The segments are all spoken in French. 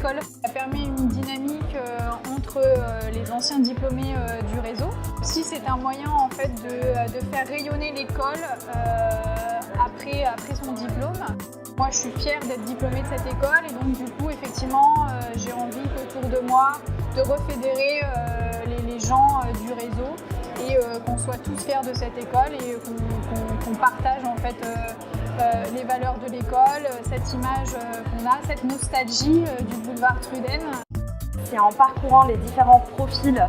l'école. Ça permet une dynamique entre les anciens diplômés du réseau. Si c'est un moyen en fait de faire rayonner l'école après son diplôme. Moi, je suis fière d'être diplômée de cette école et donc du coup, effectivement, j'ai envie qu'autour de moi, de refédérer les gens du réseau et qu'on soit tous fiers de cette école et qu'on partage en fait les valeurs de l'école, cette image qu'on a, cette nostalgie du boulevard Truden. C'est en parcourant les différents profils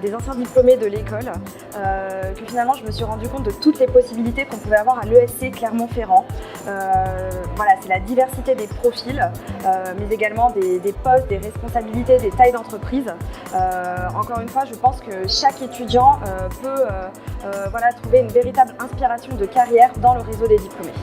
des anciens diplômés de l'école que finalement je me suis rendu compte de toutes les possibilités qu'on pouvait avoir à l'ESC Clermont-Ferrand. Voilà, c'est la diversité des profils, mais également des postes, des responsabilités, des tailles d'entreprise. Encore une fois, je pense que chaque étudiant peut voilà, trouver une véritable inspiration de carrière dans le réseau des diplômés.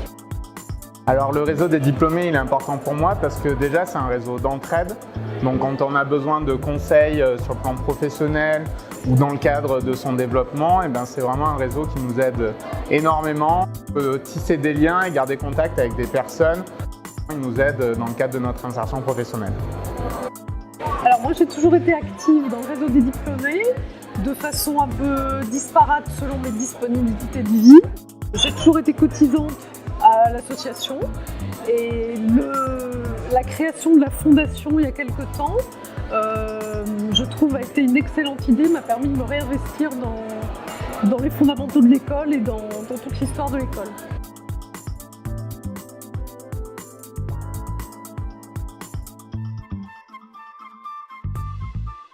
Alors le réseau des diplômés, il est important pour moi parce que déjà c'est un réseau d'entraide. Donc quand on a besoin de conseils sur le plan professionnel ou dans le cadre de son développement, c'est vraiment un réseau qui nous aide énormément. On peut tisser des liens et garder contact avec des personnes. Il nous aide dans le cadre de notre insertion professionnelle. Alors moi j'ai toujours été active dans le réseau des diplômés de façon un peu disparate selon mes disponibilités de vie. J'ai toujours été cotisante à l'association et la création de la fondation il y a quelques temps, je trouve a été une excellente idée, m'a permis de me réinvestir dans les fondamentaux de l'école et dans toute l'histoire de l'école.